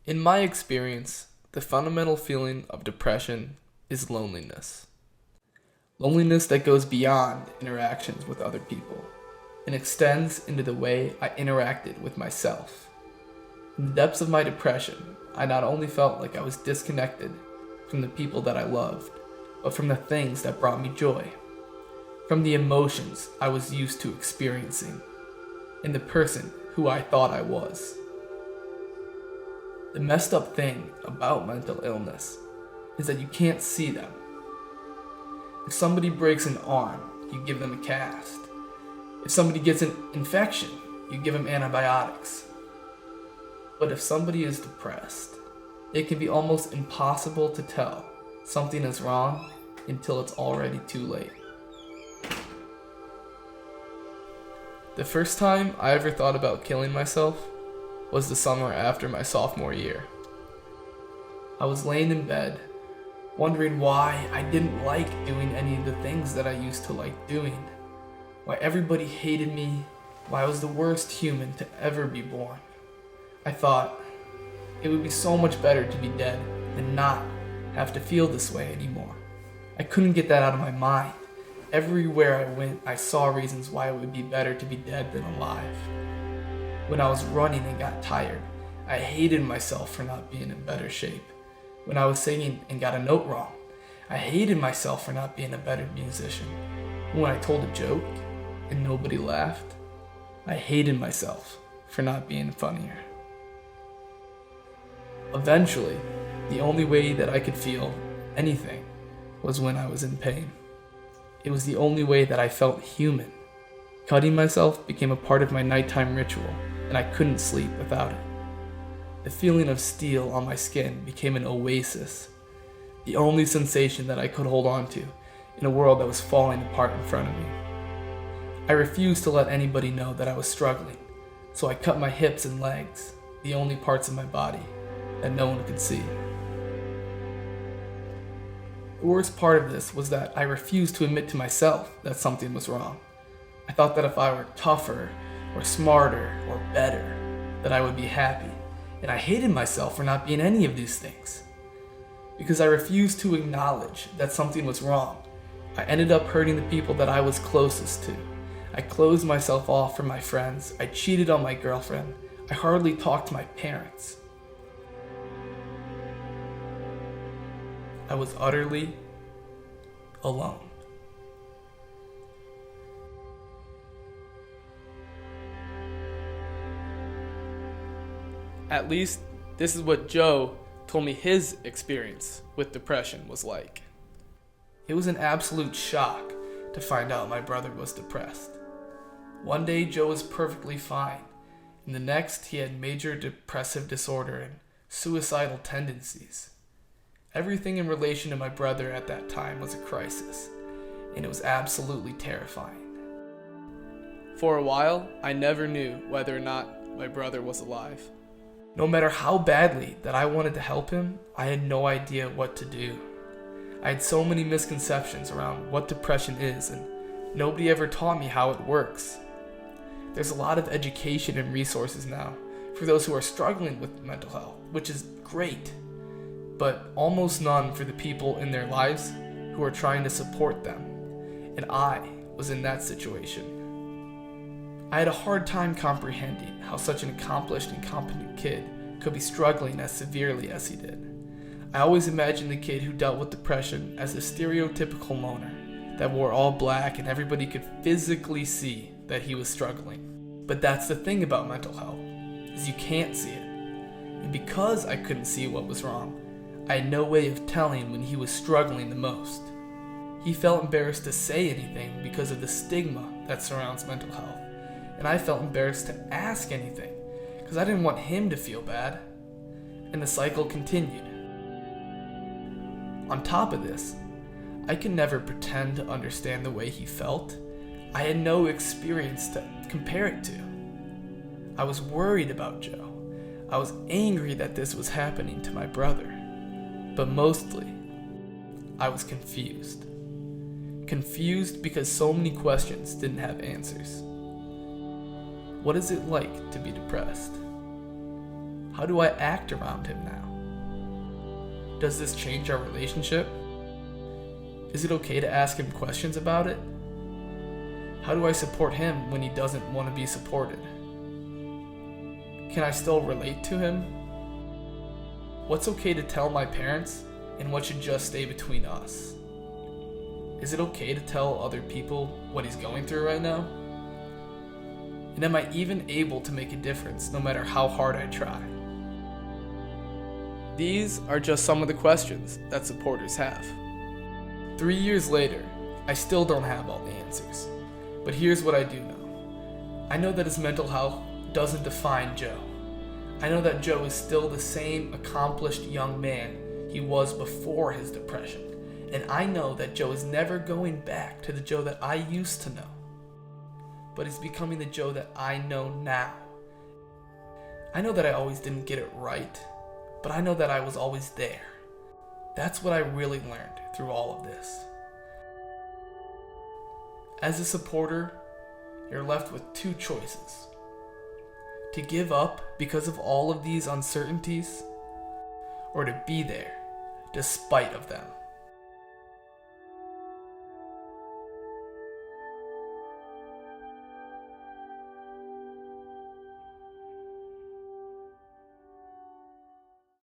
In my experience, the fundamental feeling of depression is loneliness. Loneliness that goes beyond interactions with other people and extends into the way I interacted with myself. In the depths of my depression, I not only felt like I was disconnected from the people that I loved, but from the things that brought me joy, from the emotions I was used to experiencing, and the person who I thought I was. The messed up thing about mental illness is that you can't see them. If somebody breaks an arm, you give them a cast. If somebody gets an infection, you give them antibiotics. But if somebody is depressed, it can be almost impossible to tell something is wrong until it's already too late. The first time I ever thought about killing myself was the summer after my sophomore year. I was laying in bed, wondering why I didn't like doing any of the things that I used to like doing, why everybody hated me, why I was the worst human to ever be born. I thought it would be so much better to be dead than not have to feel this way anymore. I couldn't get that out of my mind. Everywhere I went, I saw reasons why it would be better to be dead than alive. When I was running and got tired, I hated myself for not being in better shape. When I was singing and got a note wrong, I hated myself for not being a better musician. When I told a joke and nobody laughed, I hated myself for not being funnier. Eventually, the only way that I could feel anything was when I was in pain. It was the only way that I felt human. Cutting myself became a part of my nighttime ritual, and I couldn't sleep without it. The feeling of steel on my skin became an oasis, the only sensation that I could hold on to in a world that was falling apart in front of me. I refused to let anybody know that I was struggling, so I cut my hips and legs, the only parts of my body that no one could see. The worst part of this was that I refused to admit to myself that something was wrong. I thought that if I were tougher, or smarter, or better, that I would be happy, and I hated myself for not being any of these things. Because I refused to acknowledge that something was wrong, I ended up hurting the people that I was closest to. I closed myself off from my friends, I cheated on my girlfriend, I hardly talked to my parents. I was utterly alone. At least, this is what Joe told me his experience with depression was like. It was an absolute shock to find out my brother was depressed. One day Joe was perfectly fine, and the next he had major depressive disorder and suicidal tendencies. Everything in relation to my brother at that time was a crisis, and it was absolutely terrifying. For a while, I never knew whether or not my brother was alive. No matter how badly that I wanted to help him, I had no idea what to do. I had so many misconceptions around what depression is, and nobody ever taught me how it works. There's a lot of education and resources now for those who are struggling with mental health, which is great, but almost none for the people in their lives who are trying to support them, and I was in that situation. I had a hard time comprehending how such an accomplished and competent kid could be struggling as severely as he did. I always imagined the kid who dealt with depression as a stereotypical loner that wore all black and everybody could physically see that he was struggling. But that's the thing about mental health, is you can't see it. And because I couldn't see what was wrong, I had no way of telling when he was struggling the most. He felt embarrassed to say anything because of the stigma that surrounds mental health, and I felt embarrassed to ask anything because I didn't want him to feel bad. And the cycle continued. On top of this, I could never pretend to understand the way he felt. I had no experience to compare it to. I was worried about Joe. I was angry that this was happening to my brother. But mostly, I was confused. Confused because so many questions didn't have answers. What is it like to be depressed? How do I act around him now? Does this change our relationship? Is it okay to ask him questions about it? How do I support him when he doesn't want to be supported? Can I still relate to him? What's okay to tell my parents, and what should just stay between us? Is it okay to tell other people what he's going through right now? And am I even able to make a difference no matter how hard I try? These are just some of the questions that supporters have. 3 years later, I still don't have all the answers. But here's what I do know. I know that his mental health doesn't define Joe. I know that Joe is still the same accomplished young man he was before his depression. And I know that Joe is never going back to the Joe that I used to know. But he's becoming the Joe that I know now. I know that I always didn't get it right, but I know that I was always there. That's what I really learned through all of this. As a supporter, you're left with two choices. To give up because of all of these uncertainties, or to be there despite of them.